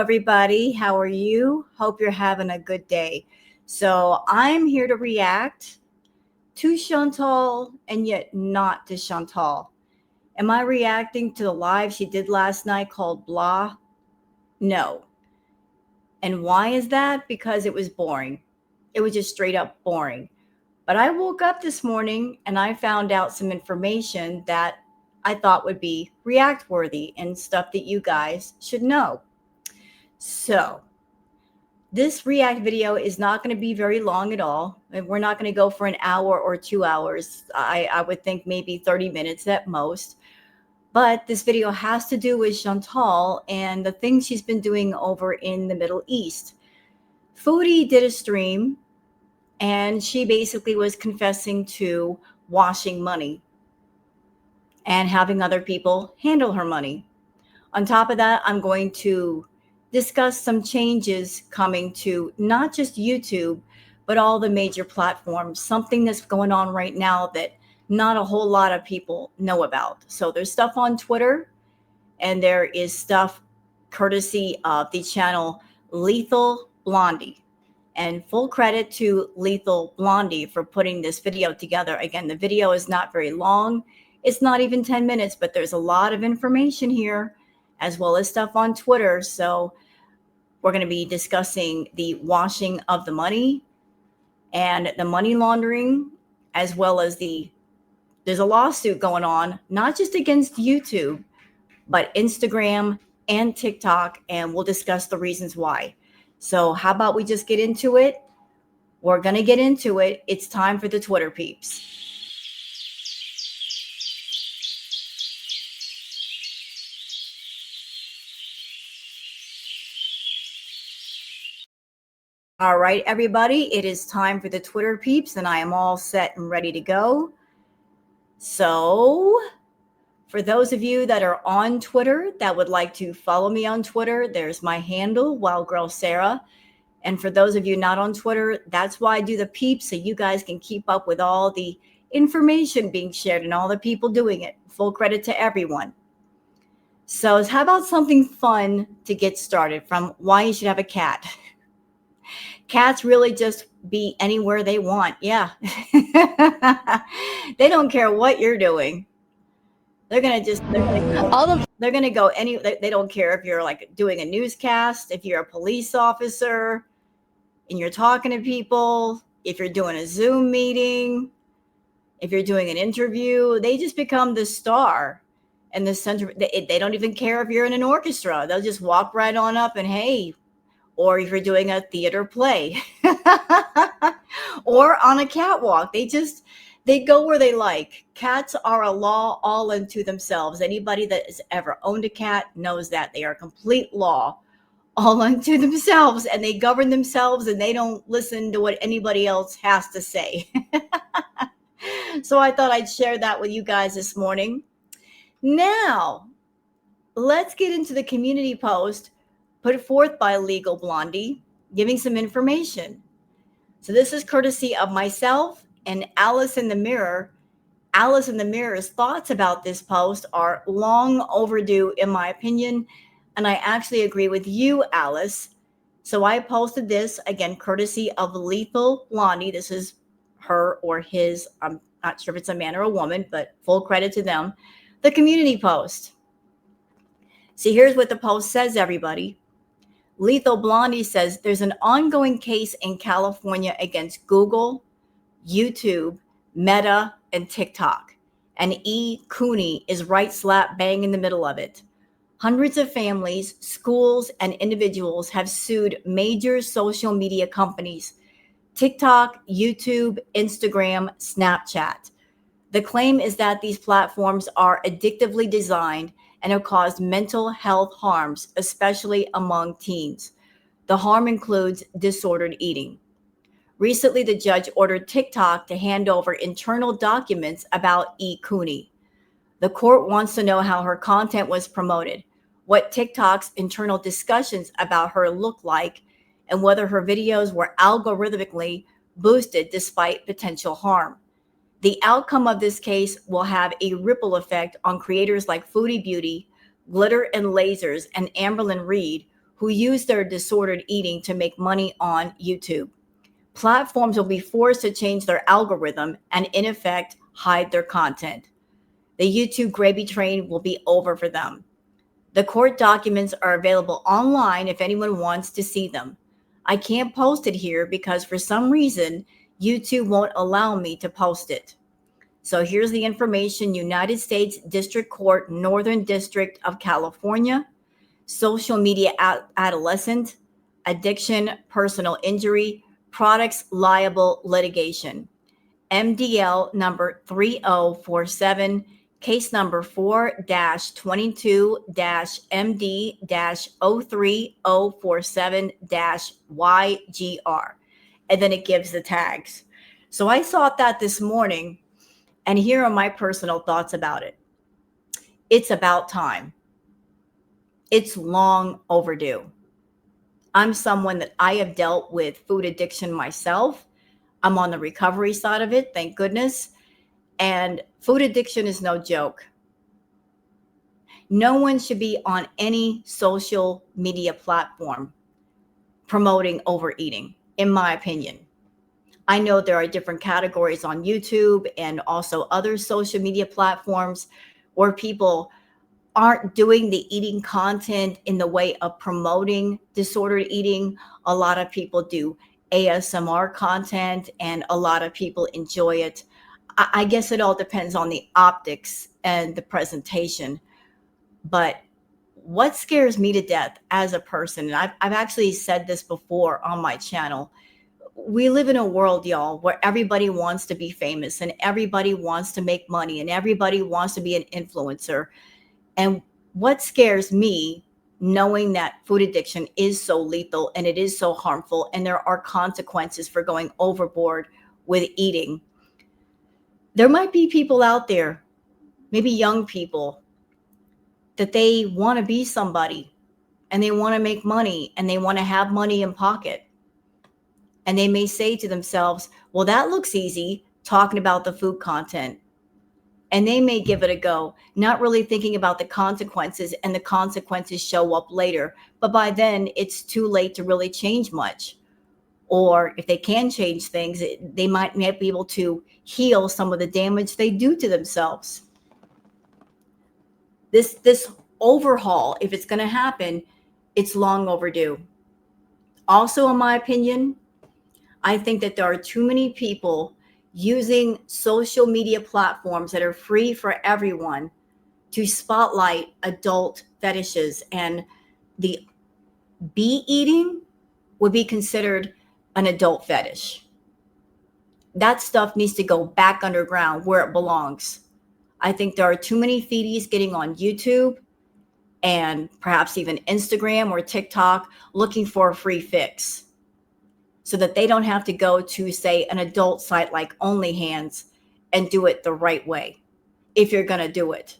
everybody. How are you? Hope you're having a good day. So, I'm here to react to Chantal and yet not to Chantal. Am I reacting to the live she did last night called Blah? No. And why is that? Because it was boring. It was just straight up boring. But I woke up this morning and I found out some information that I thought would be react worthy and stuff that you guys should know. So, this react video is not going to be very long at all. We're not going to go for an hour or 2 hours. I would think maybe 30 minutes at most. But this video has to do with Chantal and the things she's been doing over in the Middle East. Foodie did a stream and she basically was confessing to washing money and having other people handle her money. On top of that, I'm going to discuss some changes coming to not just YouTube, but all the major platforms, something that's going on right now that not a whole lot of people know about. So there's stuff on Twitter, and there is stuff courtesy of the channel Lethal Blondie. And full credit to Lethal Blondie for putting this video together. Again, the video is not very long. It's not even 10 minutes, but there's a lot of information here, as well as stuff on Twitter. So we're going to be discussing the washing of the money and the money laundering, as well as there's a lawsuit going on, not just against YouTube, but Instagram and TikTok, and we'll discuss the reasons why. So how about we just get into it? We're going to get into it. It's time for the Twitter peeps. All right, everybody, it is time for the Twitter peeps, and I am all set and ready to go. So, for those of you that are on Twitter that would like to follow me on Twitter, there's my handle, WildGirlSarah. And for those of you not on Twitter, that's why I do the peeps, so you guys can keep up with all the information being shared and all the people doing it. Full credit to everyone. So, how about something fun to get started from why you should have a cat? Cats really just be anywhere they want. Yeah. They don't care what you're doing. They're going to go any, they don't care if you're like doing a newscast, if you're a police officer and you're talking to people, if you're doing a Zoom meeting, if you're doing an interview, they just become the star and the center. They don't even care if you're in an orchestra. They'll just walk right on up and, hey, or if you're doing a theater play or on a catwalk, they go where they like. Cats are a law all unto themselves. Anybody that has ever owned a cat knows that they are complete law all unto themselves, and they govern themselves and they don't listen to what anybody else has to say. So I thought I'd share that with you guys this morning. Now, let's get into the community post put forth by Legal Blondie, giving some information. So this is courtesy of myself and Alice in the Mirror. Alice in the Mirror's thoughts about this post are long overdue, in my opinion, and I actually agree with you, Alice. So I posted this, again, courtesy of Lethal Blondie. This is her or his, I'm not sure if it's a man or a woman, but full credit to them. The community post. See, here's what the post says, everybody. Lethal Blondie says there's an ongoing case in California against Google, YouTube, Meta, and TikTok. And E. Cooney is right slap bang in the middle of it. Hundreds of families, schools, and individuals have sued major social media companies: TikTok, YouTube, Instagram, Snapchat. The claim is that these platforms are addictively designed and have caused mental health harms, especially among teens. The harm includes disordered eating. Recently, the judge ordered TikTok to hand over internal documents about E. Cooney. The court wants to know how her content was promoted, what TikTok's internal discussions about her look like, and whether her videos were algorithmically boosted despite potential harm. The outcome of this case will have a ripple effect on creators like Foodie Beauty, Glitter and Lasers, and Amberlyn Reed, who use their disordered eating to make money on YouTube. Platforms will be forced to change their algorithm and, in effect, hide their content. The YouTube gravy train will be over for them. The court documents are available online if anyone wants to see them. I can't post it here because for some reason, YouTube won't allow me to post it. So here's the information: United States District Court, Northern District of California, social media adolescent, addiction, personal injury, products liable litigation. MDL number 3047, case number 4-22-MD-03047-YGR. And then it gives the tags. So I saw that this morning, and here are my personal thoughts about it. It's about time. It's long overdue. I'm someone that I have dealt with food addiction myself. I'm on the recovery side of it, thank goodness. And food addiction is no joke. No one should be on any social media platform promoting overeating, in my opinion. I know there are different categories on YouTube and also other social media platforms where people aren't doing the eating content in the way of promoting disordered eating. A lot of people do ASMR content and a lot of people enjoy it. I guess it all depends on the optics and the presentation. But what scares me to death as a person, and I've actually said this before on my channel, we live in a world, y'all, where everybody wants to be famous and everybody wants to make money and everybody wants to be an influencer. And what scares me, knowing that food addiction is so lethal and it is so harmful and there are consequences for going overboard with eating. There might be people out there, maybe young people, that they want to be somebody and they want to make money and they want to have money in pocket. And they may say to themselves, well, that looks easy, talking about the food content. And they may give it a go, not really thinking about the consequences, and the consequences show up later. But by then, it's too late to really change much. Or if they can change things, they might not be able to heal some of the damage they do to themselves. This overhaul, if it's going to happen, it's long overdue. Also, in my opinion, I think that there are too many people using social media platforms that are free for everyone to spotlight adult fetishes, and the bee eating would be considered an adult fetish. That stuff needs to go back underground where it belongs. I think there are too many feedies getting on YouTube and perhaps even Instagram or TikTok looking for a free fix, so that they don't have to go to, say, an adult site like OnlyHands and do it the right way. If you're going to do it,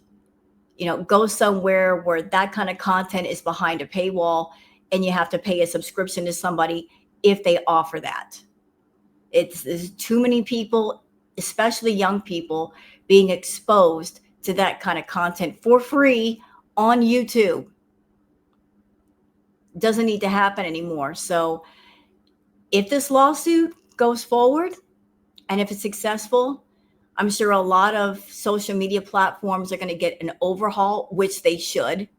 go somewhere where that kind of content is behind a paywall and you have to pay a subscription to somebody if they offer that. There's too many people, especially young people, being exposed to that kind of content for free on YouTube. Doesn't need to happen anymore. So if this lawsuit goes forward and if it's successful, I'm sure a lot of social media platforms are going to get an overhaul, which they should.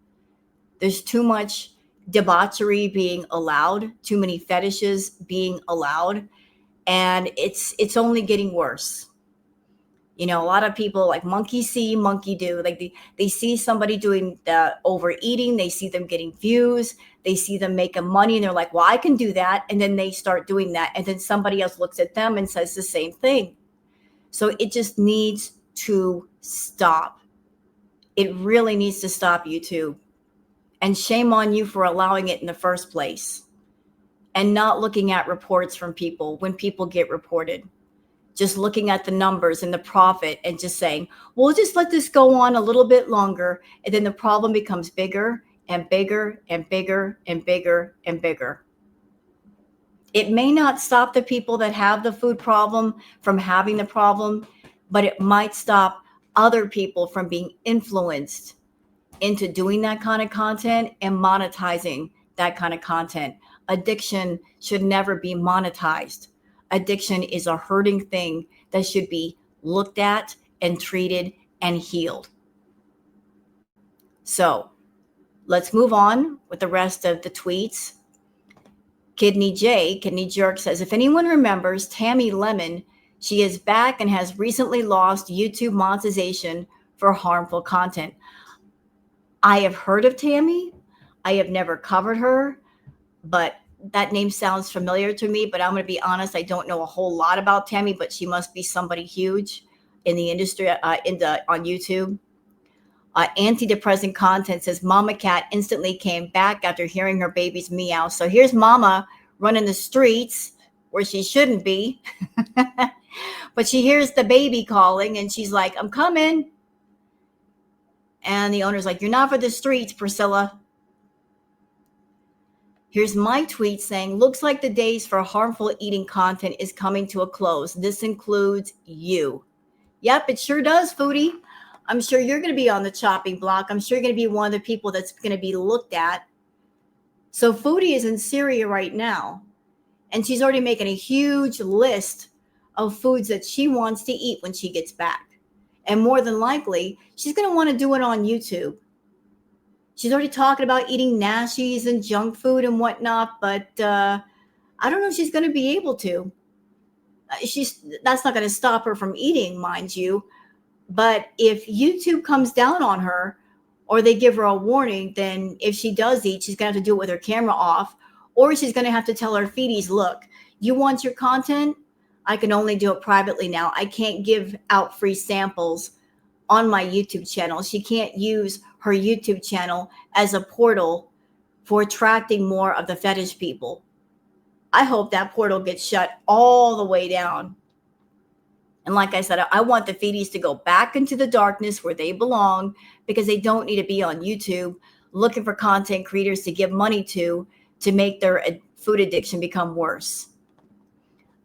There's too much debauchery being allowed, too many fetishes being allowed, and it's only getting worse. A lot of people like monkey see, monkey do. Like they see somebody doing the overeating, they see them getting views, they see them making money, and they're like, well, I can do that. And then they start doing that. And then somebody else looks at them and says the same thing. So it just needs to stop. It really needs to stop, YouTube. And shame on you for allowing it in the first place and not looking at reports from people when people get reported. Just looking at the numbers and the profit and just saying, we'll just let this go on a little bit longer. And then the problem becomes bigger and bigger and bigger and bigger and bigger. It may not stop the people that have the food problem from having the problem, but it might stop other people from being influenced into doing that kind of content and monetizing that kind of content. Addiction should never be monetized. Addiction is a hurting thing that should be looked at and treated and healed. So let's move on with the rest of the tweets. Kidney Jerk says, if anyone remembers Tammy Lemon, she is back and has recently lost YouTube monetization for harmful content. I have heard of Tammy. I have never covered her, but that name sounds familiar to me. But I'm going to be honest, I don't know a whole lot about Tammy, but she must be somebody huge in the industry on YouTube. Antidepressant content says Mama Cat instantly came back after hearing her baby's meow. So here's Mama running the streets where she shouldn't be. But she hears the baby calling and she's like, I'm coming. And the owner's like, you're not for the streets, Priscilla. Here's my tweet saying, looks like the days for harmful eating content is coming to a close. This includes you. Yep, it sure does, Foodie. I'm sure you're going to be on the chopping block. I'm sure you're going to be one of the people that's going to be looked at. So Foodie is in Syria right now, and she's already making a huge list of foods that she wants to eat when she gets back. And more than likely, she's going to want to do it on YouTube. She's already talking about eating nashies and junk food and whatnot, but I don't know if she's going to be able to. That's not going to stop her from eating, mind you. But if YouTube comes down on her or they give her a warning, then if she does eat, she's going to have to do it with her camera off, or she's going to have to tell her feedies, look, you want your content? I can only do it privately now. I can't give out free samples on my YouTube channel. She can't use her YouTube channel as a portal for attracting more of the fetish people. I hope that portal gets shut all the way down. And like I said, I want the feedies to go back into the darkness where they belong, because they don't need to be on YouTube looking for content creators to give money to make their food addiction become worse.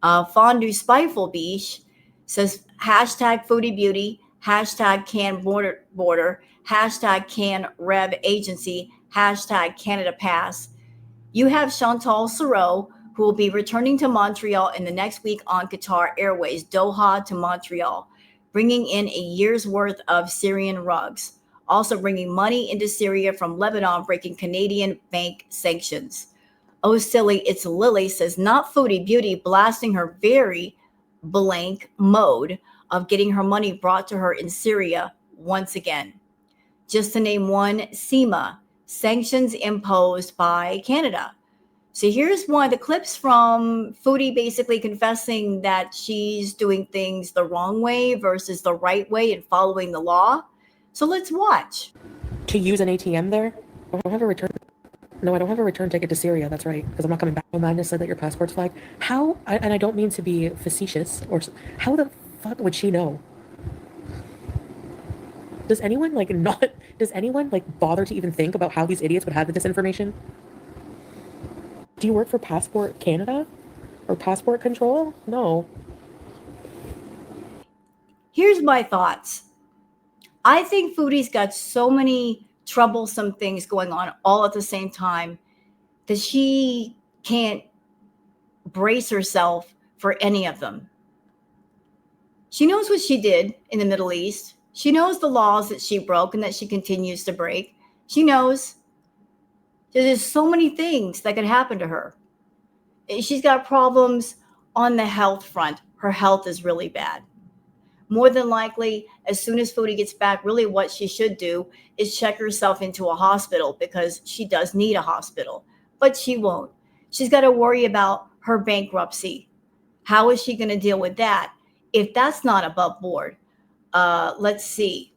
Fondue Spiteful Beach says, hashtag Foodie Beauty, hashtag Can Border, hashtag Can Rev Agency, hashtag Canada Pass. You have Chantal Sereau, who will be returning to Montreal in the next week on Qatar Airways, Doha to Montreal, bringing in a year's worth of Syrian rugs, also bringing money into Syria from Lebanon, breaking Canadian bank sanctions. Oh, silly, it's Lily says, not Foodie Beauty, blasting her very blank mode of getting her money brought to her in Syria once again. Just to name one, SEMA, sanctions imposed by Canada. So here's one of the clips from Foodie basically confessing that she's doing things the wrong way versus the right way and following the law. So let's watch. To use an ATM there? I don't have a return. No, I don't have a return ticket to Syria. That's right, because I'm not coming back. Amanda said that your passport's flagged. How? And I don't mean to be facetious, or how the fuck would she know? Does anyone bother to even think about how these idiots would have this information? Do you work for Passport Canada or Passport Control? No. Here's my thoughts. I think Foodie's got so many troublesome things going on all at the same time that she can't brace herself for any of them. She knows what she did in the Middle East. She knows the laws that she broke and that she continues to break. She knows there's so many things that could happen to her. She's got problems on the health front. Her health is really bad. More than likely, as soon as Foodie gets back, really what she should do is check herself into a hospital, because she does need a hospital, but she won't. She's got to worry about her bankruptcy. How is she going to deal with that if that's not above board? Let's see.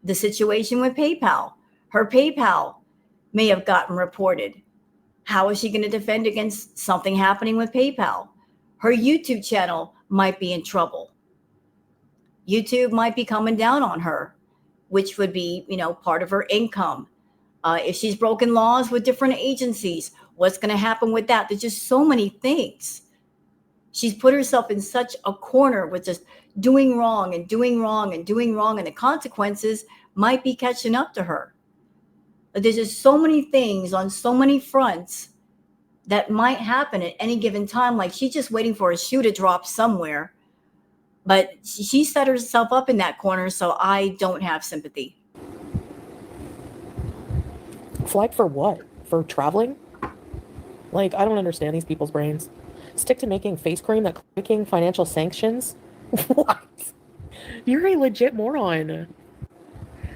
The situation with PayPal. Her PayPal may have gotten reported. How is she going to defend against something happening with PayPal? Her YouTube channel might be in trouble. YouTube might be coming down on her, which would be, part of her income. If she's broken laws with different agencies, what's going to happen with that? There's just so many things. She's put herself in such a corner with just doing wrong and doing wrong and doing wrong, and the consequences might be catching up to her. But there's just so many things on so many fronts that might happen at any given time. Like she's just waiting for a shoe to drop somewhere. But she set herself up in that corner, so I don't have sympathy. Flagged for what? For traveling? Like, I don't understand these people's brains. Stick to making face cream that breaking financial sanctions? What? You're a legit moron.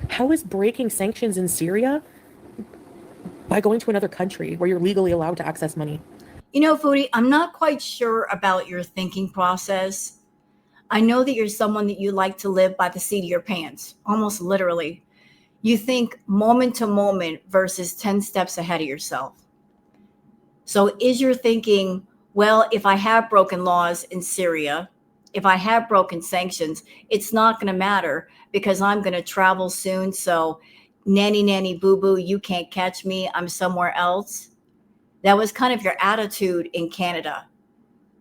How is breaking sanctions in Syria? By going to another country where you're legally allowed to access money. You know, Foodie, I'm not quite sure about your thinking process. I know that you're someone that you like to live by the seat of your pants, almost literally. You think moment to moment versus 10 steps ahead of yourself. So is your thinking, well, if I have broken laws in Syria, if I have broken sanctions, it's not going to matter because I'm going to travel soon. So nanny, nanny, boo, boo, you can't catch me. I'm somewhere else. That was kind of your attitude in Canada.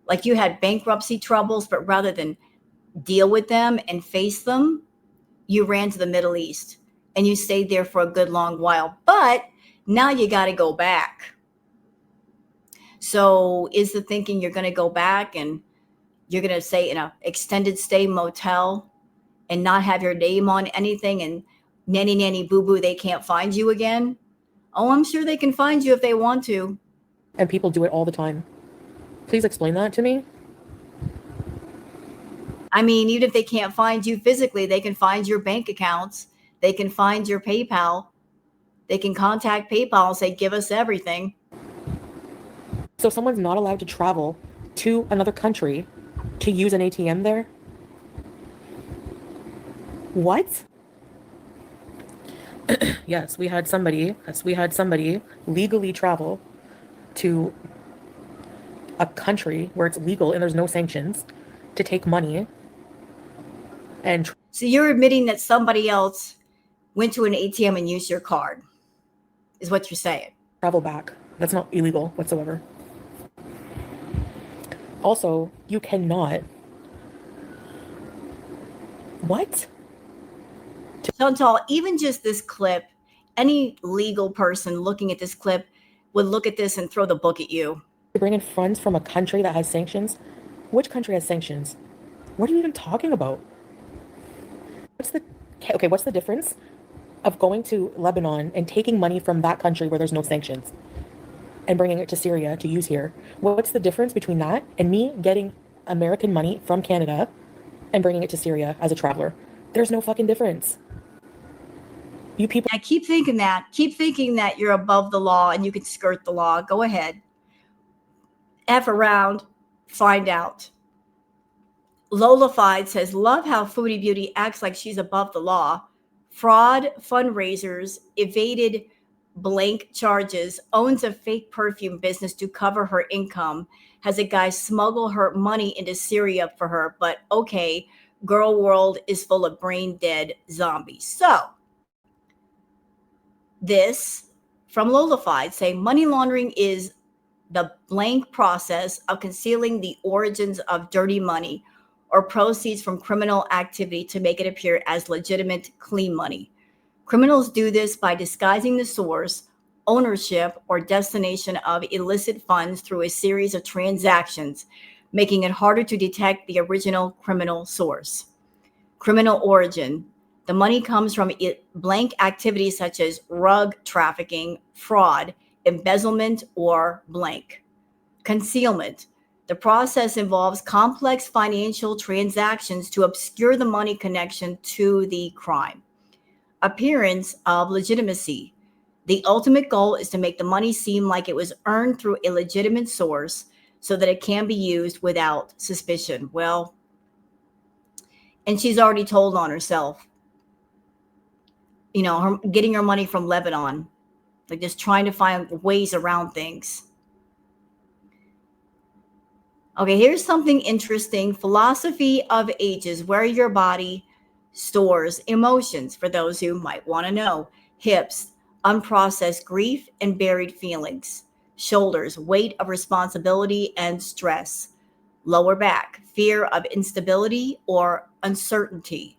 Like you had bankruptcy troubles, but rather than deal with them and face them, you ran to the Middle East and you stayed there for a good long while. But now you got to go back. So is the thinking you're going to go back and you're going to stay in an extended stay motel and not have your name on anything and nanny, nanny, boo, boo, they can't find you again? Oh, I'm sure they can find you if they want to. And people do it all the time. Please explain that to me. I mean, even if they can't find you physically, they can find your bank accounts. They can find your PayPal. They can contact PayPal and say, give us everything. So someone's not allowed to travel to another country to use an ATM there? What? Yes, we had somebody legally travel to a country where it's legal and there's no sanctions to take money and So you're admitting that somebody else went to an ATM and used your card, is what you're saying. travel back. That's not illegal whatsoever. Also, you cannot. What? Chantal, even just this clip, any legal person looking at this clip would look at this and throw the book at you. To bring in funds from a country that has sanctions? Which country has sanctions? What are you even talking about? What's the difference of going to Lebanon and taking money from that country where there's no sanctions and bringing it to Syria to use here? What's the difference between that and me getting American money from Canada and bringing it to Syria as a traveler? There's no fucking difference. You people. I keep thinking that. Keep thinking that you're above the law and you can skirt the law. Go ahead. F around. Find out. Lolafied says, love how Foodie Beauty acts like she's above the law. Fraud fundraisers, evaded blank charges, owns a fake perfume business to cover her income, has a guy smuggle her money into Syria for her. But okay, girl world is full of brain dead zombies. So this from Lolafied saying money laundering is the blank process of concealing the origins of dirty money or proceeds from criminal activity to make it appear as legitimate, clean money. Criminals do this by disguising the source, ownership, or destination of illicit funds through a series of transactions, making it harder to detect the original criminal source. Criminal origin. The money comes from blank activities such as rug trafficking, fraud, embezzlement, or blank. Concealment. The process involves complex financial transactions to obscure the money connection to the crime. Appearance of legitimacy. The ultimate goal is to make the money seem like it was earned through a legitimate source so that it can be used without suspicion. Well, and she's already told on herself, her getting her money from Lebanon, like just trying to find ways around things. Okay, here's something interesting. Philosophy of ages, where your body stores emotions, for those who might want to know. Hips, unprocessed grief and buried feelings. Shoulders, weight of responsibility and stress. Lower back, fear of instability or uncertainty.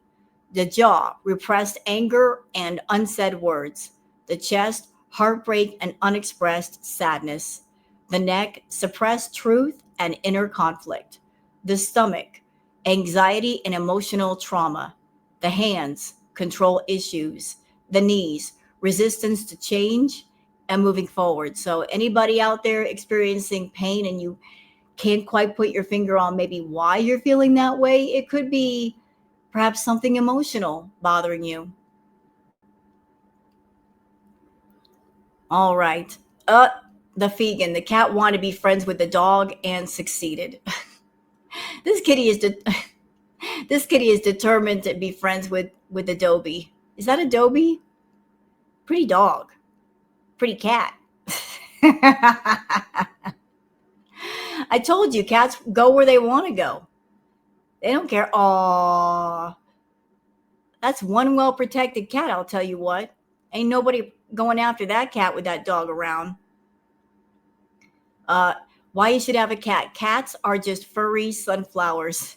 The jaw, repressed anger and unsaid words. The chest, heartbreak and unexpressed sadness. The neck, suppressed truth and inner conflict. The stomach, anxiety and emotional trauma. The hands, control issues. The knees, resistance to change and moving forward. So, anybody out there experiencing pain and you can't quite put your finger on maybe why you're feeling that way, it could be perhaps something emotional bothering you. All right. The vegan. The cat wanted to be friends with the dog and succeeded. this kitty is de- this kitty is determined to be friends with Adobe. Is that Adobe? Pretty dog. Pretty cat. I told you, cats go where they want to go. They don't care. Aw, that's one well protected cat. I'll tell you what. Ain't nobody going after that cat with that dog around. Uh, why you should have a cat? Cats are just furry sunflowers.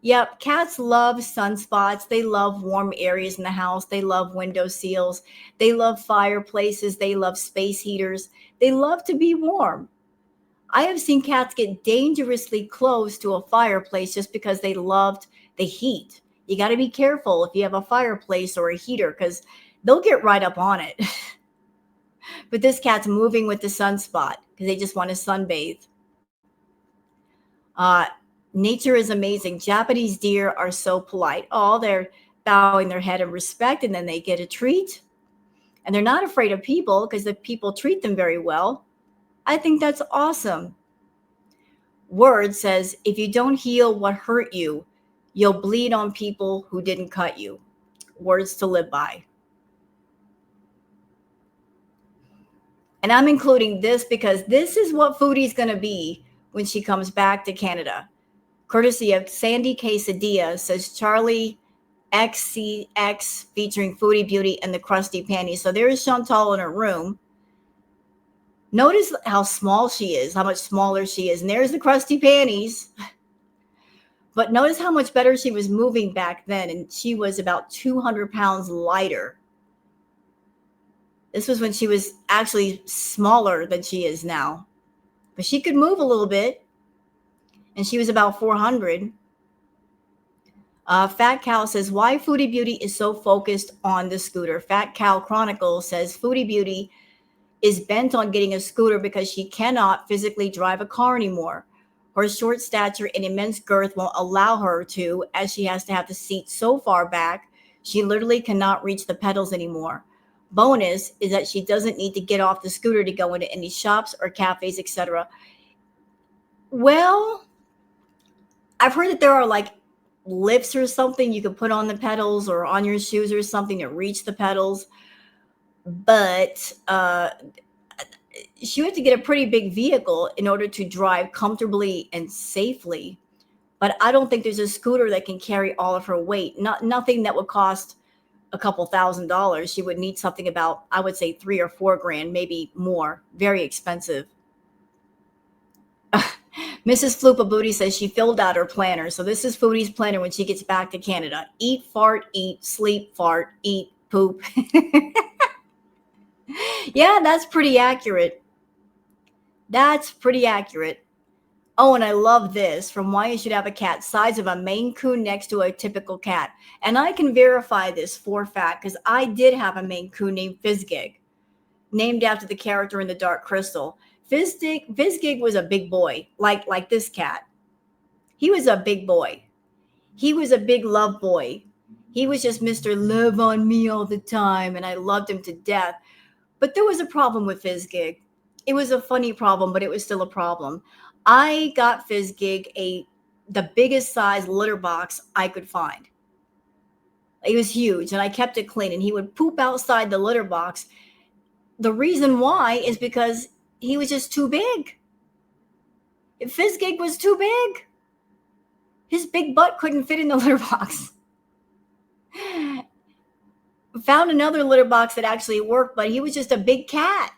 Yep, cats love sunspots. They love warm areas in the house. They love window seals. They love fireplaces. They love space heaters. They love to be warm. I have seen cats get dangerously close to a fireplace just because they loved the heat. You got to be careful if you have a fireplace or a heater because they'll get right up on it. But this cat's moving with the sunspot because they just want to sunbathe. Uh, Nature is amazing. Japanese deer are so polite. Oh, they're bowing their head in respect and then they get a treat. And they're not afraid of people because the people treat them very well. I think that's awesome. Word says, if you don't heal what hurt you, you'll bleed on people who didn't cut you. Words to live by. And I'm including this because this is what Foodie's going to be when she comes back to Canada. Courtesy of Sandy Quesadilla, says Charlie XCX featuring Foodie Beauty and the Crusty Panties. So there's Chantal in her room. Notice how small she is, how much smaller she is. And there's the Crusty Panties. But notice how much better she was moving back then. And she was about 200 pounds lighter. This was when she was actually smaller than she is now. But she could move a little bit. And she was about 400. Fat Cow says, why Foodie Beauty is so focused on the scooter. Fat Cow Chronicle says, Foodie Beauty is bent on getting a scooter because she cannot physically drive a car anymore. Her short stature and immense girth won't allow her to, as she has to have the seat so far back, she literally cannot reach the pedals anymore. Bonus is that she doesn't need to get off the scooter to go into any shops or cafes, etc. Well, I've heard that there are like lifts or something you can put on the pedals or on your shoes or something to reach the pedals. But she had to get a pretty big vehicle in order to drive comfortably and safely. But I don't think there's a scooter that can carry all of her weight. Nothing that would cost a couple $1,000s. She would need something about, I would say, 3 or 4 grand, maybe more. Very expensive. Mrs. Floopa Booty says she filled out her planner. So this is Foodie's planner when she gets back to Canada. Eat, fart, eat, sleep, fart, eat, poop. Yeah, that's pretty accurate. That's pretty accurate. Oh, and I love this from Why You Should Have a Cat. Size of a Maine Coon next to a typical cat. And I can verify this for a fact because I did have a Maine Coon named Fizzgig, named after the character in The Dark Crystal. Fizzgig was a big boy, like this cat. He was a big boy. He was a big love boy. He was just Mr. Love on me all the time, and I loved him to death. But there was a problem with Fizzgig. It was a funny problem, but it was still a problem. I got Fizzgig the biggest size litter box I could find. It was huge, and I kept it clean, and he would poop outside the litter box. The reason why is because he was just too big. If Fizzgig was too big, his big butt couldn't fit in the litter box. Found another litter box that actually worked, but he was just a big cat.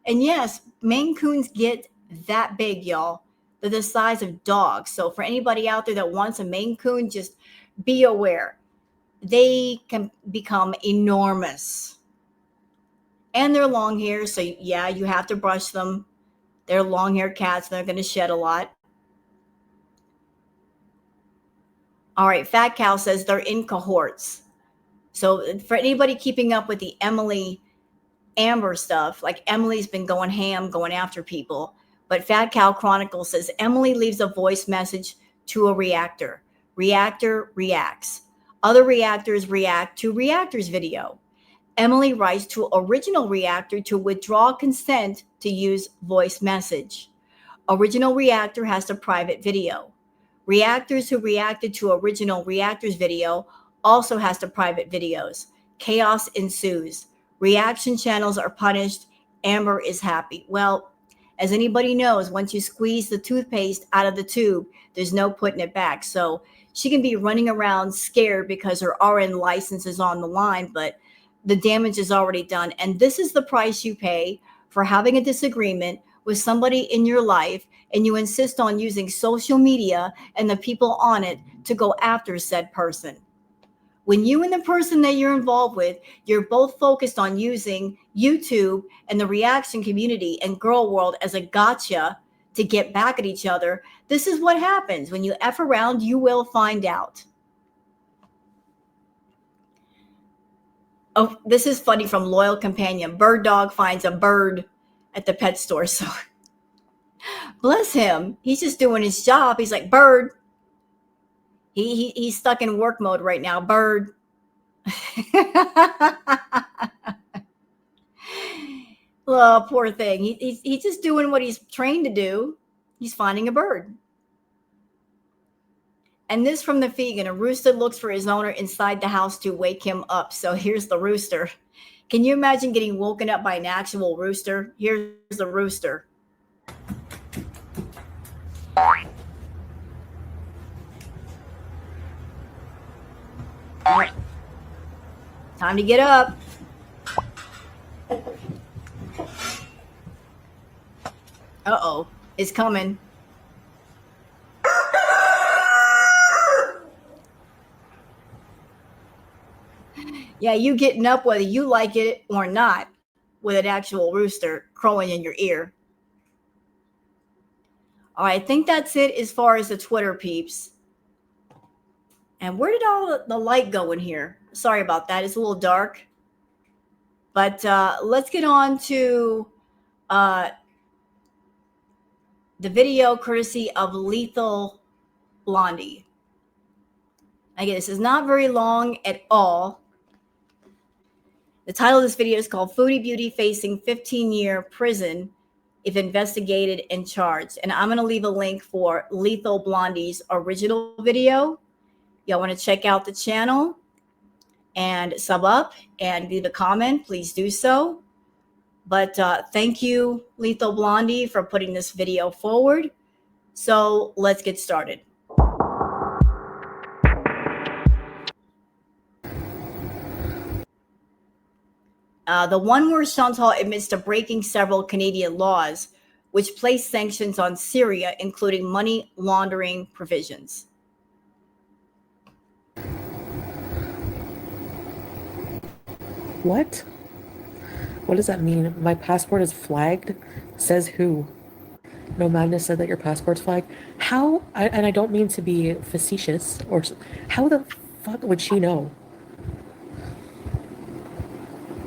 And yes, Maine Coons get that big, y'all. They're the size of dogs. So for anybody out there that wants a Maine Coon, just be aware. They can become enormous. And they're long hair, so yeah, you have to brush them. They're long hair cats, and they're going to shed a lot. All right, Fat Cow says they're in cohorts. So for anybody keeping up with the Emily Amber stuff, like Emily's been going ham, going after people. But Fat Cow Chronicle says Emily leaves a voice message to a reactor. Reactor reacts. Other reactors react to reactor's video. Emily writes to original reactor to withdraw consent to use voice message. Original reactor has the private video. Reactors who reacted to original reactor's video also has the private videos. Chaos ensues. Reaction channels are punished. Amber is happy. Well, as anybody knows, once you squeeze the toothpaste out of the tube, there's no putting it back. So she can be running around scared because her RN license is on the line, but the damage is already done. And this is the price you pay for having a disagreement with somebody in your life, and you insist on using social media and the people on it to go after said person. When you and the person that you're involved with, you're both focused on using YouTube and the reaction community and girl world as a gotcha to get back at each other, this is what happens. When you F around, you will find out. Oh, this is funny from Loyal Companion. Bird Dog finds a bird at the pet store. So bless him. He's just doing his job. He's like, bird. He's stuck in work mode right now. Bird. Oh, poor thing. He's just doing what he's trained to do. He's finding a bird. And this from the vegan, a rooster looks for his owner inside the house to wake him up. So here's the rooster. Can you imagine getting woken up by an actual rooster? Here's the rooster. All right. Time to get up. Uh-oh. It's coming. Yeah, you getting up whether you like it or not with an actual rooster crowing in your ear. All right, I think that's it as far as the Twitter peeps. And where did all the light go in here? Sorry about that. It's a little dark. But let's get on to the video courtesy of Lethal Blondie. Again, this is not very long at all. The title of this video is called Foodie Beauty Facing 15-Year Prison If Investigated and Charged. And I'm going to leave a link for Lethal Blondie's original video. Y'all want to check out the channel and sub up and leave a comment, please do so. But thank you, Lethal Blondie, for putting this video forward. So let's get started. The one where Chantal admits to breaking several Canadian laws, which place sanctions on Syria, including money laundering provisions. What? What does that mean? My passport is flagged? Says who? No Madness said that your passport's flagged. How? And I don't mean to be facetious, or how the fuck would she know?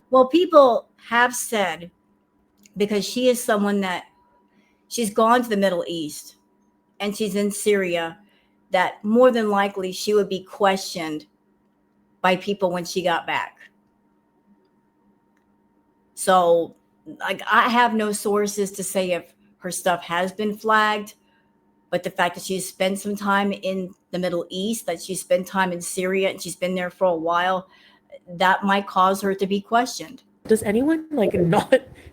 Well, people have said, because she is someone that she's gone to the Middle East and she's in Syria, that more than likely she would be questioned by people when she got back. So, like, I have no sources to say if her stuff has been flagged, but the fact that she's spent some time in the Middle East, that she spent time in Syria and she's been there for a while, that might cause her to be questioned. Does anyone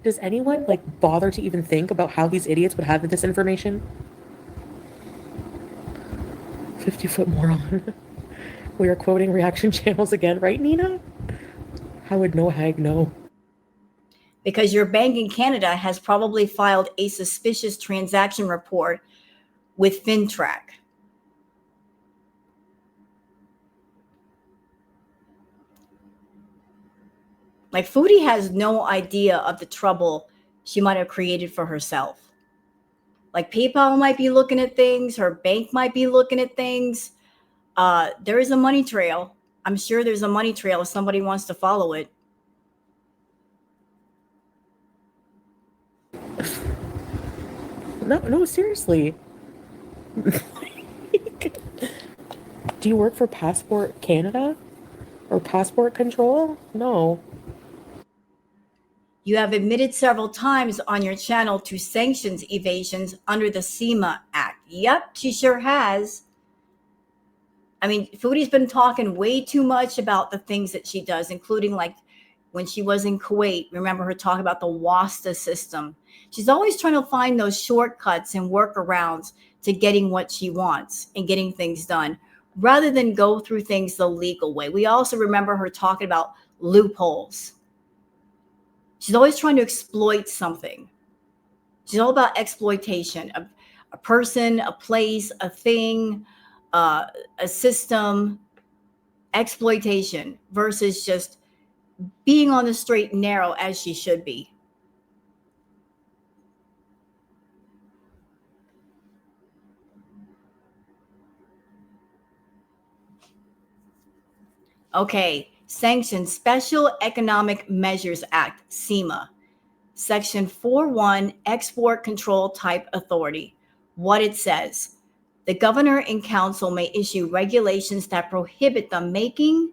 does anyone bother to even think about how these idiots would have this information? 50-foot moron. We are quoting reaction channels again, right, Nina? How would no hag know? Because your bank in Canada has probably filed a suspicious transaction report with FinTrack. Like Foodie has no idea of the trouble she might have created for herself. Like PayPal might be looking at things, her bank might be looking at things. There is a money trail. I'm sure there's a money trail if somebody wants to follow it. No, seriously. Do you work for Passport Canada? Or Passport Control? No. You have admitted several times on your channel to sanctions evasions under the SEMA Act. Yep, she sure has. I mean, Foodie's been talking way too much about the things that she does, including like when she was in Kuwait. Remember her talking about the WASTA system. She's always trying to find those shortcuts and workarounds to getting what she wants and getting things done rather than go through things the legal way. We also remember her talking about loopholes. She's always trying to exploit something. She's all about exploitation of a person, a place, a thing, a system, exploitation versus just being on the straight and narrow as she should be. Okay, Sanction Special Economic Measures Act, SEMA. Section 4.1 Export Control Type Authority. What it says: the governor and council may issue regulations that prohibit the making,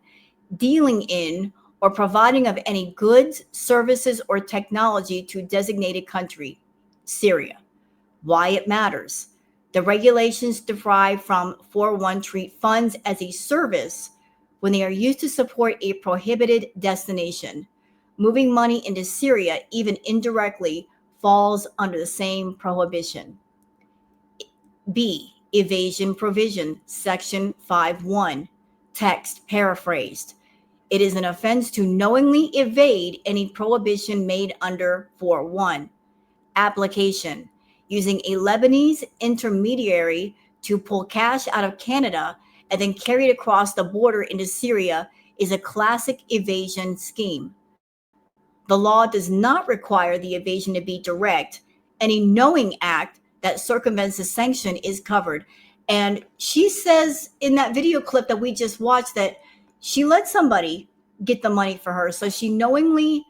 dealing in, or providing of any goods, services, or technology to designated country, Syria. Why it matters. The regulations derived from 4.1 treat funds as a service when they are used to support a prohibited destination. Moving money into Syria, even indirectly, falls under the same prohibition. B. Evasion provision, section 5.1. Text paraphrased. It is an offense to knowingly evade any prohibition made under 4.1. Application. Using a Lebanese intermediary to pull cash out of Canada and then carry it across the border into Syria is a classic evasion scheme. The law does not require the evasion to be direct. Any knowing act that circumvents the sanction is covered. And she says in that video clip that we just watched that she let somebody get the money for her. So she knowingly,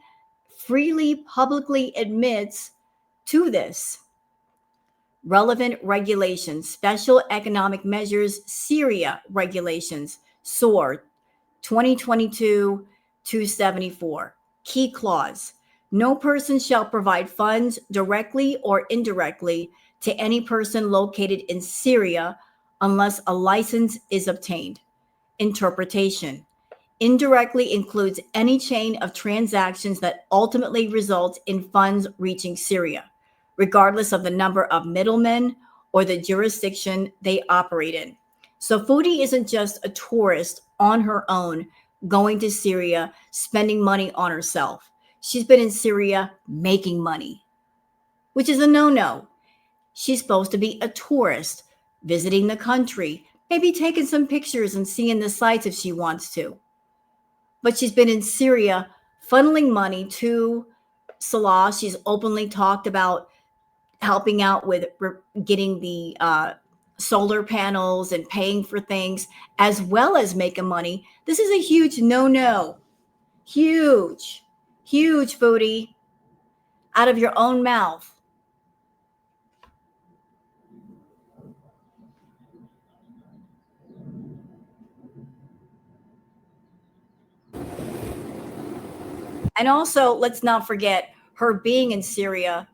freely, publicly admits to this. Relevant regulations, Special Economic Measures, Syria regulations, SOAR 2022-274. Key clause: no person shall provide funds directly or indirectly to any person located in Syria unless a license is obtained. Interpretation: indirectly includes any chain of transactions that ultimately results in funds reaching Syria, regardless of the number of middlemen or the jurisdiction they operate in. So Foodie isn't just a tourist on her own going to Syria, spending money on herself. She's been in Syria making money, which is a no-no. She's supposed to be a tourist, visiting the country, maybe taking some pictures and seeing the sights if she wants to. But she's been in Syria funneling money to Salah. She's openly talked about helping out with getting the solar panels and paying for things, as well as making money. This is a huge no-no. Huge, huge, Foodie. Out of your own mouth. And also, let's not forget her being in Syria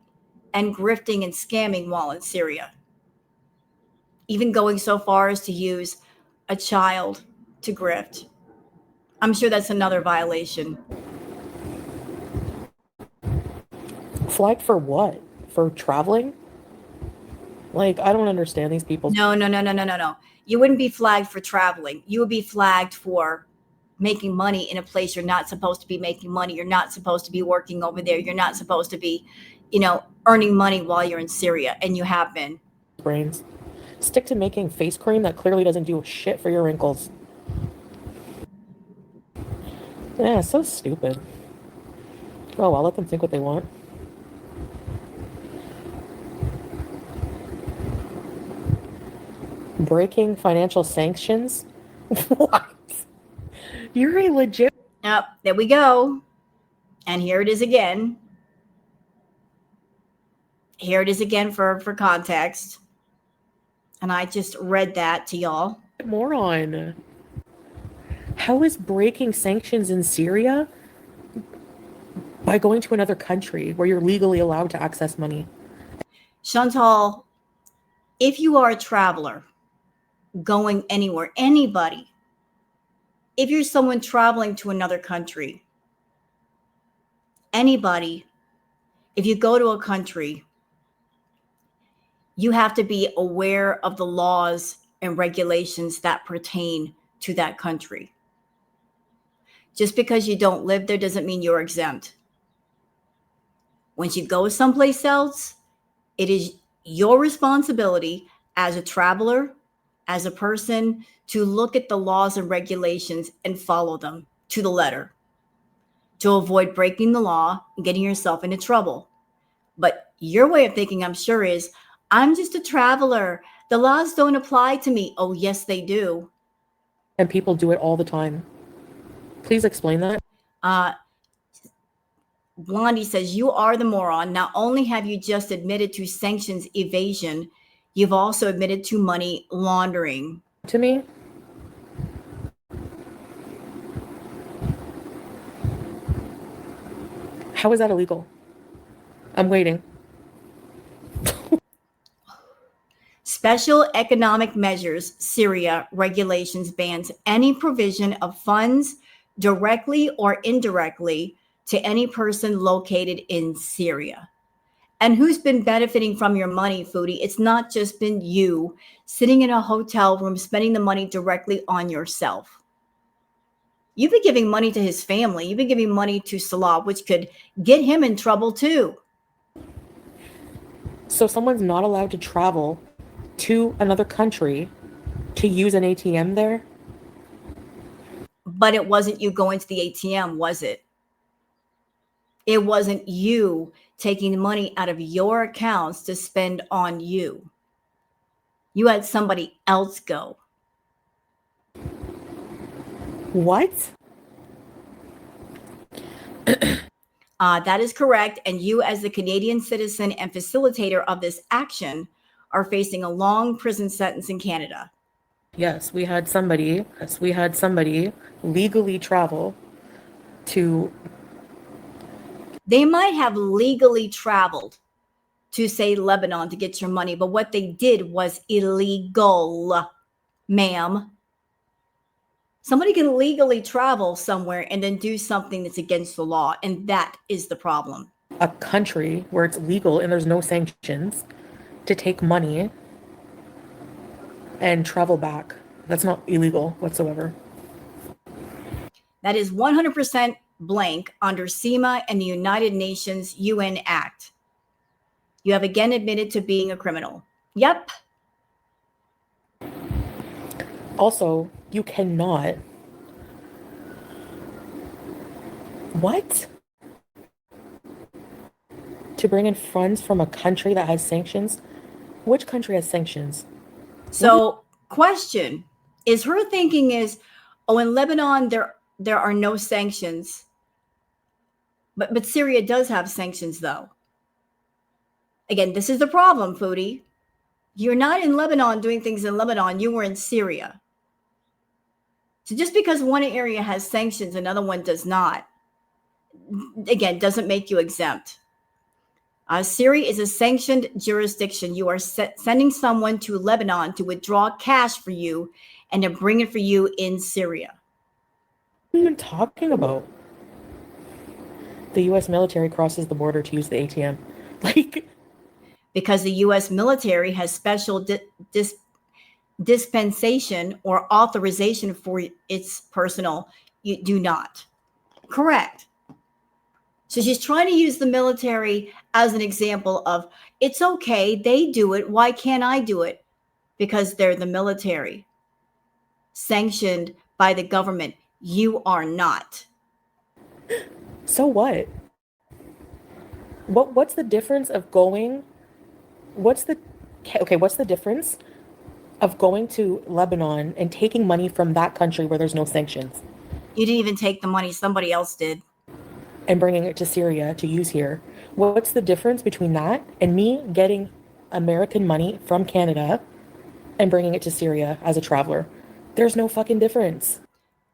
and grifting and scamming while in Syria. Even going so far as to use a child to grift. I'm sure that's another violation. Flagged for what? For traveling? Like, I don't understand these people. No. You wouldn't be flagged for traveling. You would be flagged for making money in a place you're not supposed to be making money. You're not supposed to be working over there. You're not supposed to be, earning money while you're in Syria, and you have been. Brains. Stick to making face cream that clearly doesn't do shit for your wrinkles. Yeah, so stupid. Oh, I'll let them think what they want. Breaking financial sanctions? What? You're a legit. Yep, there we go. And here it is again. Here it is again for context. And I just read that to y'all. Moron. How is breaking sanctions in Syria by going to another country where you're legally allowed to access money? Chantal, if you are a traveler going anywhere, anybody, if you're someone traveling to another country, anybody, if you go to a country, you have to be aware of the laws and regulations that pertain to that country. Just because you don't live there doesn't mean you're exempt. Once you go someplace else, it is your responsibility as a traveler, as a person, to look at the laws and regulations and follow them to the letter to avoid breaking the law and getting yourself into trouble. But your way of thinking, I'm sure, is I'm just a traveler. The laws don't apply to me. Oh, yes, they do. And people do it all the time. Please explain that. Blondie says, you are the moron. Not only have you just admitted to sanctions evasion, you've also admitted to money laundering. To me, how is that illegal? I'm waiting. Special economic measures, Syria regulations bans any provision of funds directly or indirectly to any person located in Syria. And who's been benefiting from your money, Foodie? It's not just been you sitting in a hotel room spending the money directly on yourself. You've been giving money to his family. You've been giving money to Salah, which could get him in trouble too. So someone's not allowed to travel to another country to use an ATM there? But it wasn't you going to the ATM, was it? It wasn't you taking money out of your accounts to spend on you. You had somebody else go. What? That is correct. And you, as the Canadian citizen and facilitator of this action, are facing a long prison sentence in Canada. Yes, we had somebody legally travel to. They might have legally traveled to, say, Lebanon to get your money, but what they did was illegal, ma'am. Somebody can legally travel somewhere and then do something that's against the law, and that is the problem. A country where it's legal and there's no sanctions to take money and travel back. That's not illegal whatsoever. That is 100% blank under SEMA and the United Nations UN Act. You have again admitted to being a criminal. Yep. Also, you cannot. What? To bring in funds from a country that has sanctions? Which country has sanctions? So, question is, her thinking is, oh, in Lebanon there are no sanctions, but Syria does have sanctions though. Again, this is the problem, Foodie. You're not in Lebanon doing things in Lebanon. You were in Syria. So just because one area has sanctions, another one does not, again, doesn't make you exempt. Syria is a sanctioned jurisdiction. You are sending someone to Lebanon to withdraw cash for you and to bring it for you in Syria. What are you even talking about? The U.S. military crosses the border to use the ATM. Because the U.S. military has special dispensation or authorization for its personnel. You do not. Correct. So she's trying to use the military as an example of, it's okay, they do it. Why can't I do it? Because they're the military, sanctioned by the government. You are not. So what? What's the difference of going? What's the okay? What's the difference of going to Lebanon and taking money from that country where there's no sanctions You didn't even take the money, somebody else did. and bringing it to Syria to use here? What's the difference between that and me getting American money from Canada and bringing it to Syria as a traveler? There's no fucking difference.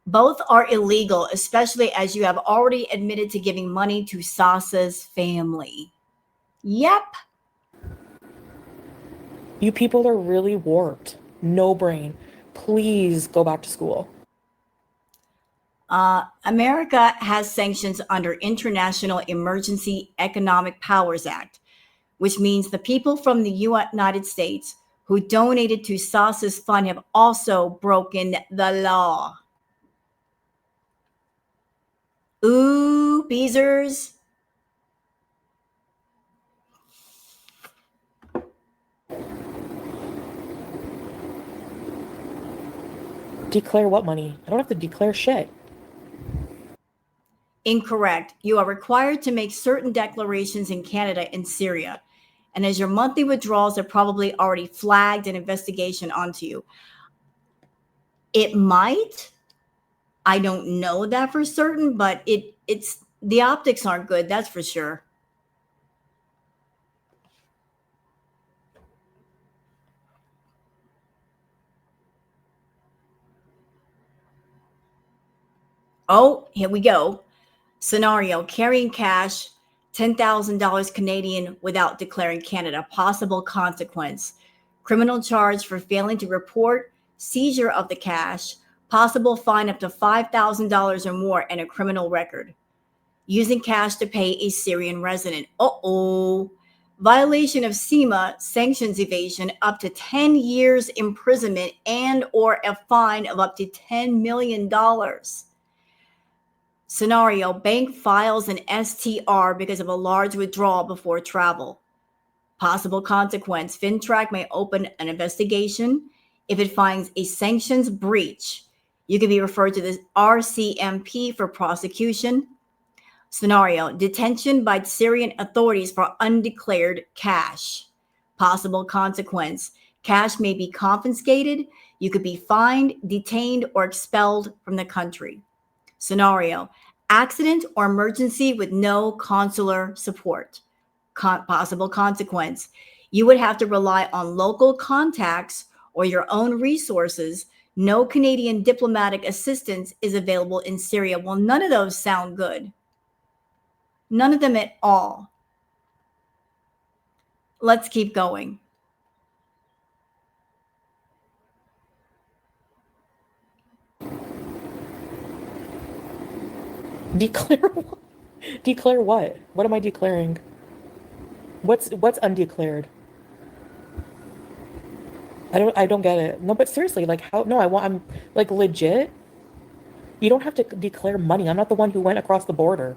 Both are illegal, especially as you have already admitted to giving money to Sasa's family. Yep. You people are really warped. No brain. Please go back to school. America has sanctions under International Emergency Economic Powers Act, which means the people from the United States who donated to Sasa's fund have also broken the law. Ooh, Beezers. Declare what money? I don't have to declare shit. Incorrect. You are required to make certain declarations in Canada and Syria. And as your monthly withdrawals are probably already flagged an investigation onto you. It might. I don't know that for certain, but it's the optics aren't good, that's for sure. Oh, here we go. Scenario: carrying cash, $10,000 Canadian without declaring Canada. Possible consequence: criminal charge for failing to report, seizure of the cash, possible fine up to $5,000 or more, and a criminal record. Using cash to pay a Syrian resident. Uh-oh. Violation of SEMA, sanctions evasion, up to 10 years imprisonment and or a fine of up to $10 million. Scenario: bank files an STR because of a large withdrawal before travel. Possible consequence: FinTrack may open an investigation. If it finds a sanctions breach, you can be referred to the RCMP for prosecution. Scenario: detention by Syrian authorities for undeclared cash. Possible consequence: cash may be confiscated. You could be fined, detained, or expelled from the country. Scenario: accident or emergency with no consular support. Possible consequence: you would have to rely on local contacts or your own resources. No Canadian diplomatic assistance is available in Syria. Well, none of those sound good. None of them at all. Let's keep going. Declare what? Declare what? What am I declaring? What's undeclared? I don't get it. No, but seriously, like how no, I'm like legit. You don't have to declare money. I'm not the one who went across the border.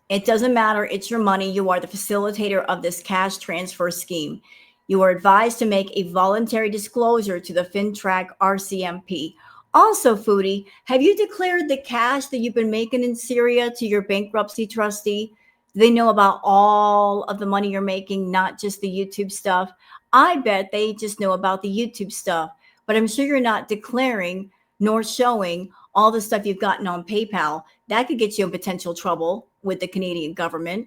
It doesn't matter. It's your money. You are the facilitator of this cash transfer scheme. You are advised to make a voluntary disclosure to the FinTrack RCMP. Also, Foodie, have you declared the cash that you've been making in Syria to your bankruptcy trustee? Do they know about all of the money you're making, not just the YouTube stuff? I bet they just know about the YouTube stuff, but I'm sure you're not declaring nor showing all the stuff you've gotten on PayPal. That could get you in potential trouble with the Canadian government.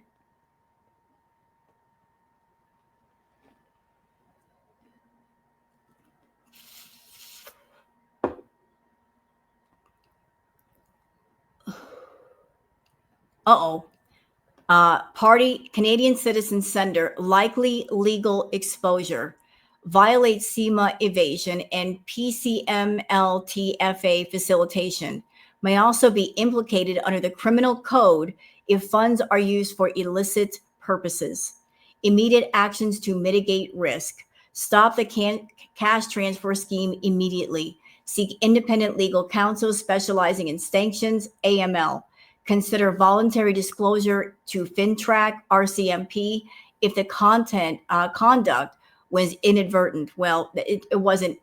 Uh-oh. Party Canadian citizen sender, likely legal exposure, violates SEMA evasion and PCMLTFA facilitation, may also be implicated under the criminal code if funds are used for illicit purposes. Immediate actions to mitigate risk. Stop the cash transfer scheme immediately. Seek independent legal counsel specializing in sanctions, AML. Consider voluntary disclosure to FinTrack RCMP if the conduct was inadvertent. Well, it wasn't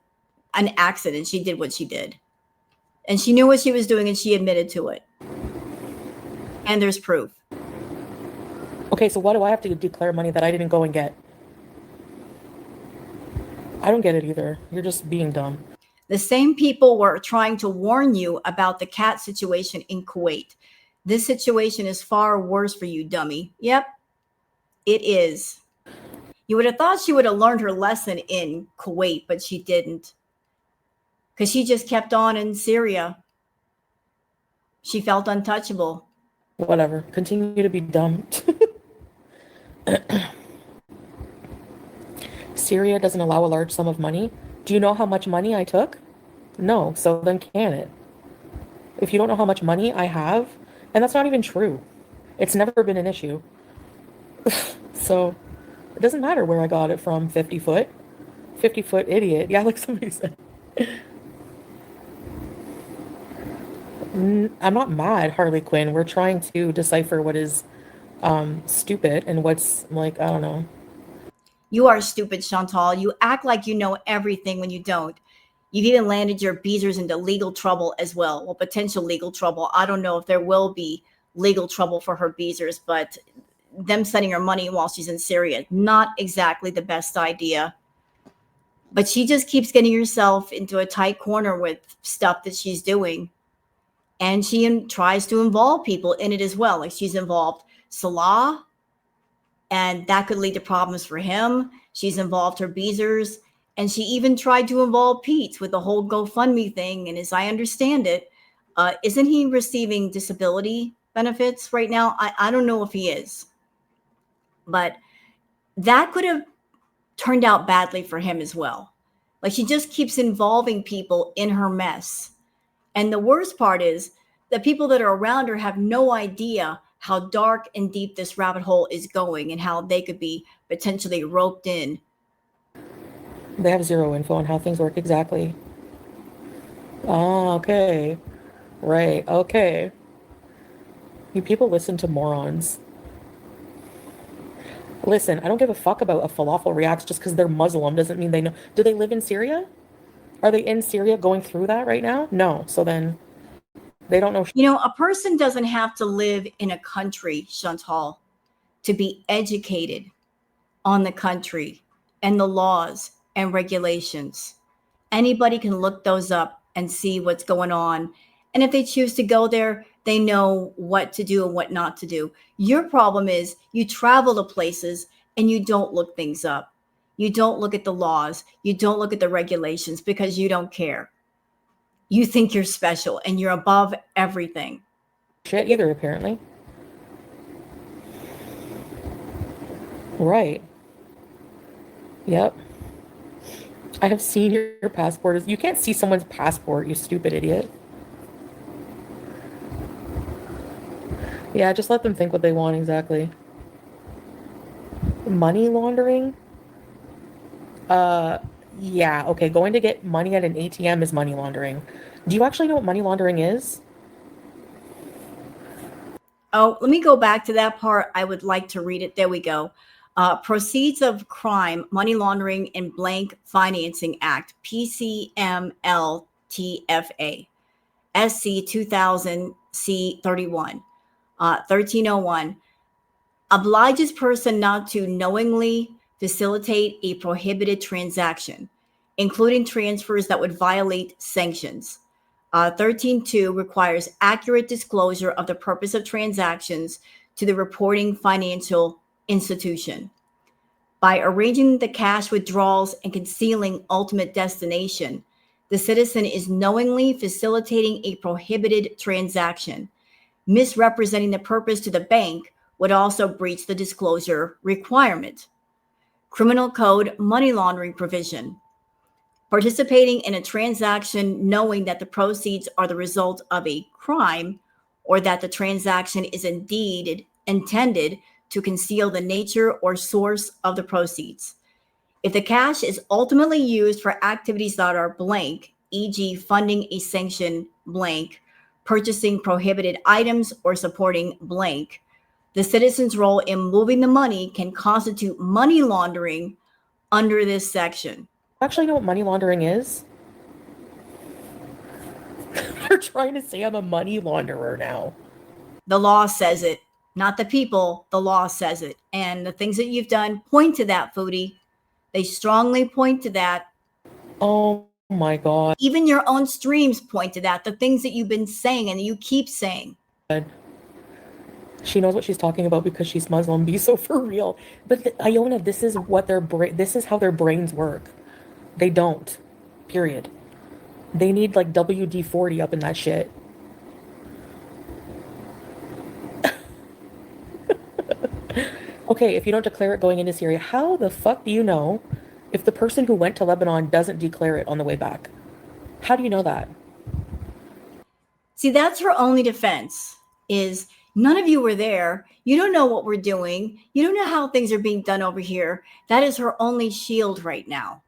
an accident. She did what she did. And she knew what she was doing and she admitted to it. And there's proof. Okay, so why do I have to declare money that I didn't go and get? I don't get it either. You're just being dumb. The same people were trying to warn you about the cat situation in Kuwait. This situation is far worse for you, dummy. Yep, it is. You would have thought she would have learned her lesson in Kuwait, but she didn't. Because she just kept on in Syria. She felt untouchable. Whatever. Continue to be dumb. Syria doesn't allow a large sum of money. Do you know how much money I took? No, so then can it? If you don't know how much money I have, and that's not even true. It's never been an issue. So it doesn't matter where I got it from, 50 foot. 50-foot idiot. Yeah, like somebody said. I'm not mad, Harley Quinn. We're trying to decipher what is stupid and what's like, I don't know. You are stupid, Chantal. You act like you know everything when you don't. You've even landed your Beezers into legal trouble as well. Well, potential legal trouble. I don't know if there will be legal trouble for her Beezers, but them sending her money while she's in Syria, not exactly the best idea. But she just keeps getting herself into a tight corner with stuff that she's doing. And she tries to involve people in it as well. Like she's involved Salah, and that could lead to problems for him. She's involved her Beezers, and she even tried to involve Pete with the whole GoFundMe thing. And as I understand it, isn't he receiving disability benefits right now? I don't know if he is, but that could have turned out badly for him as well. Like she just keeps involving people in her mess. And the worst part is the people that are around her have no idea how dark and deep this rabbit hole is going and how they could be potentially roped in. They have zero info on how things work exactly. Oh, okay. Right. Okay. You people listen to morons. Listen, I don't give a fuck about a falafel reacts just because they're Muslim doesn't mean they know. Do they live in Syria? Are they in Syria going through that right now? No. So then they don't know. You know, a person doesn't have to live in a country, Chantal, to be educated on the country and the laws and regulations. Anybody can look those up and see what's going on. And if they choose to go there, they know what to do and what not to do. Your problem is you travel to places and you don't look things up. You don't look at the laws. You don't look at the regulations because you don't care. You think you're special and you're above everything. Shit either, apparently. Right. Yep. I have seen your passport. You can't see someone's passport, you stupid idiot. Yeah, just let them think what they want exactly. Money laundering? Yeah, okay. Going to get money at an ATM is money laundering. Do you actually know what money laundering is? Oh, let me go back to that part. I would like to read it. There we go. Proceeds of Crime, Money Laundering and Blank Financing Act, PCMLTFA, SC 2000 C31, 1301, obliges person not to knowingly facilitate a prohibited transaction, including transfers that would violate sanctions. 13.2 requires accurate disclosure of the purpose of transactions to the reporting financial institution. By arranging the cash withdrawals and concealing ultimate destination, the citizen is knowingly facilitating a prohibited transaction. Misrepresenting the purpose to the bank would also breach the disclosure requirement. Criminal Code money laundering provision. Participating in a transaction knowing that the proceeds are the result of a crime or that the transaction is indeed intended to conceal the nature or source of the proceeds. If the cash is ultimately used for activities that are blank, e.g., funding a sanction blank, purchasing prohibited items, or supporting blank, the citizen's role in moving the money can constitute money laundering under this section. Actually know what money laundering is? They're trying to say I'm a money launderer now. The law says it. not the people. The law says it. And the things that you've done point to that, Foodie. They strongly point to that. Oh my God. Even your own streams point to that. The things that you've been saying and you keep saying. She knows what she's talking about because she's Muslim. Be so for real. But Iona, this is what this is how their brains work. They don't. Period. They need like WD-40 up in that shit. Okay, if you don't declare it going into Syria, how the fuck do you know if the person who went to Lebanon doesn't declare it on the way back? How do you know that? See, that's her only defense is none of you were there. You don't know what we're doing. You don't know how things are being done over here. That is her only shield right now.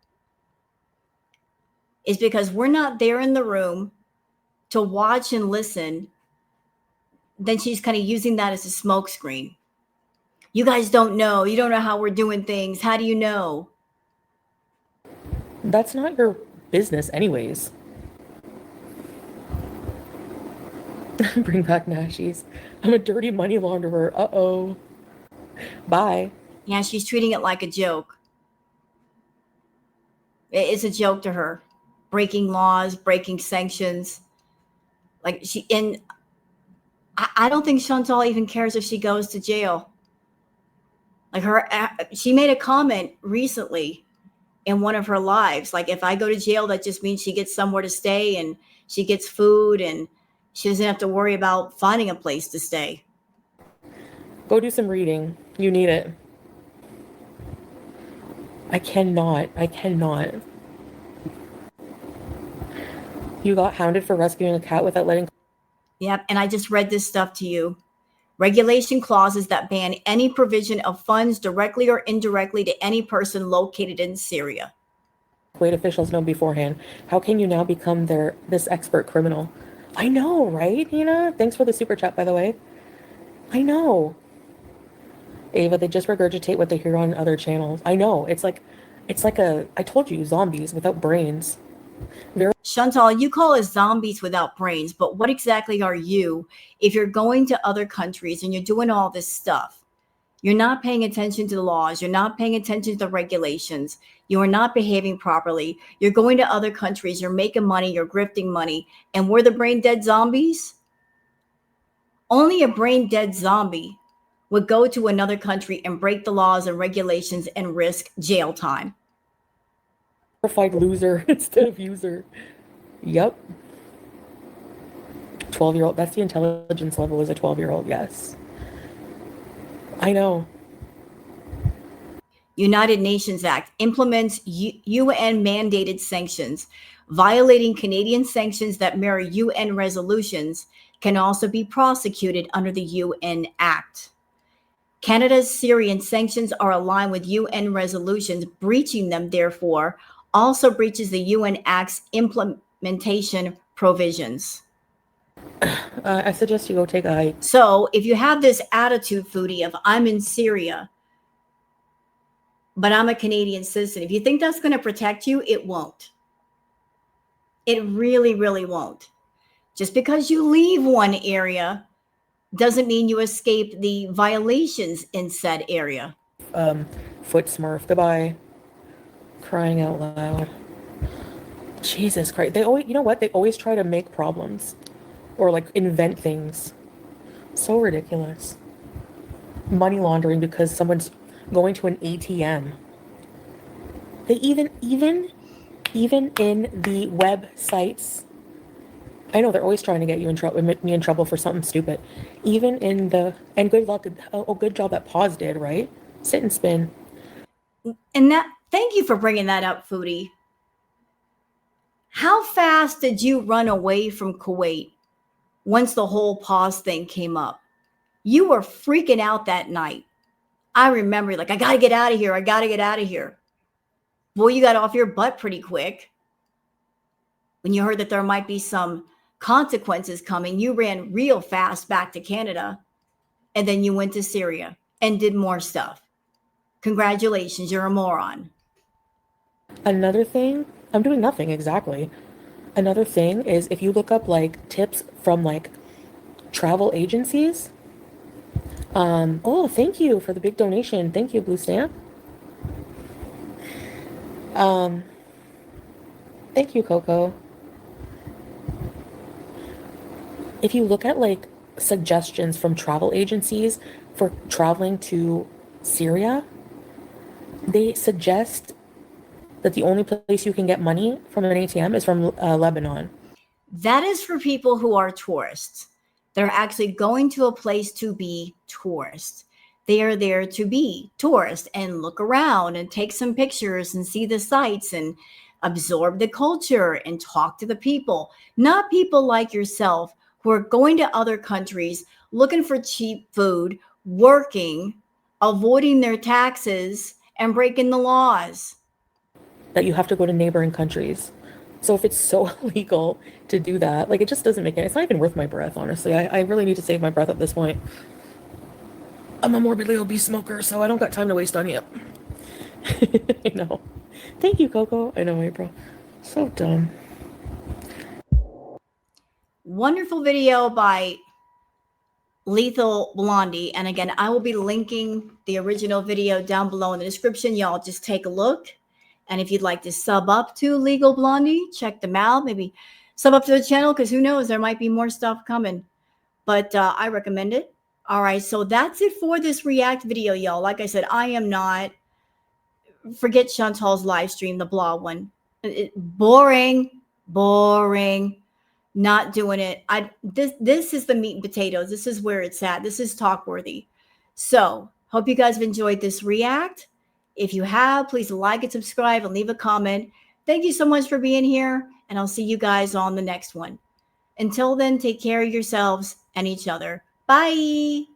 Is because we're not there in the room to watch and listen. Then she's kind of using that as a smokescreen. You guys don't know. You don't know how we're doing things. How do you know? That's not your business anyways. Bring back Nashies. I'm a dirty money launderer. Uh-oh. Bye. Yeah, she's treating it like a joke. It's a joke to her. Breaking laws, breaking sanctions. Like I don't think Chantal even cares if she goes to jail. Like she made a comment recently in one of her lives. Like, if I go to jail, that just means she gets somewhere to stay and she gets food and she doesn't have to worry about finding a place to stay. Go do some reading. You need it. I cannot. You got hounded for rescuing a cat without letting... Yep, and I just read this stuff to you. Regulation clauses that ban any provision of funds directly or indirectly to any person located in Syria. Kuwait officials know beforehand. How can you now become this expert criminal? I know, right, Nina? Thanks for the super chat, by the way. I know. Ava, they just regurgitate what they hear on other channels. I know. It's like I told you, zombies without brains. Chantal, you call us zombies without brains, but what exactly are you if you're going to other countries and you're doing all this stuff? You're not paying attention to the laws. You're not paying attention to the regulations. You are not behaving properly. You're going to other countries. You're making money. You're grifting money. And we're the brain dead zombies? Only a brain dead zombie would go to another country and break the laws and regulations and risk jail time. Glorified loser instead of user. Yep. 12-year-old. That's the intelligence level as a 12-year-old. Yes. I know. United Nations Act implements UN mandated sanctions. Violating Canadian sanctions that mirror UN resolutions can also be prosecuted under the UN Act. Canada's Syrian sanctions are aligned with UN resolutions. Breaching them, therefore, also breaches the UN Act's implementation provisions. I suggest you go take a hike. So if you have this attitude, Foodie, of I'm in Syria, but I'm a Canadian citizen, if you think that's going to protect you, it won't. It really, really won't. Just because you leave one area doesn't mean you escape the violations in said area. Foot smurf. Goodbye. Crying out loud. Jesus Christ. They always, you know what? They always try to make problems or like invent things. So ridiculous. Money laundering because someone's going to an ATM. They even in the websites. I know they're always trying to get you in trouble, me in trouble for something stupid. Even in and good luck. Oh, good job that pause did, right? Sit and spin. And thank you for bringing that up, Foodie. How fast did you run away from Kuwait once the whole pause thing came up? You were freaking out that night. I remember, like, I got to get out of here. I got to get out of here. Boy, you got off your butt pretty quick. When you heard that there might be some consequences coming, you ran real fast back to Canada, and then you went to Syria and did more stuff. Congratulations, you're a moron. Another thing, I'm doing nothing exactly. Another thing is if you look up like tips from like travel agencies, Oh, thank you for the big donation. Thank you, Blue Stamp. Um, Thank you, Coco. If you look at like suggestions from travel agencies for traveling to Syria, they suggest that the only place you can get money from an ATM is from Lebanon. That is for people who are tourists. They're actually going to a place to be tourists. They are there to be tourists and look around and take some pictures and see the sights and absorb the culture and talk to the people. Not people like yourself who are going to other countries looking for cheap food, working, avoiding their taxes, and breaking the laws. That you have to go to neighboring countries. So if it's so illegal to do that, like it just doesn't make it. It's not even worth my breath, honestly. I really need to save my breath at this point. I'm a morbidly obese smoker, so I don't got time to waste on you. I know. Thank you, Coco. I know, April. So dumb. Wonderful video by Lethal Blondie. And again, I will be linking the original video down below in the description. Y'all just take a look. And if you'd like to sub up to Legal Blondie, check them out. Maybe sub up to the channel because who knows, there might be more stuff coming. But I recommend it. All right, so that's it for this React video, y'all. Like I said, I am not, forget Chantal's live stream, the blog one. Boring, boring. Not doing it. This is the meat and potatoes. This is where it's at. This is talk worthy. So hope you guys have enjoyed this react. If you have, please like and subscribe and leave a comment. Thank you so much for being here, and I'll see you guys on the next one. Until then, take care of yourselves and each other. Bye.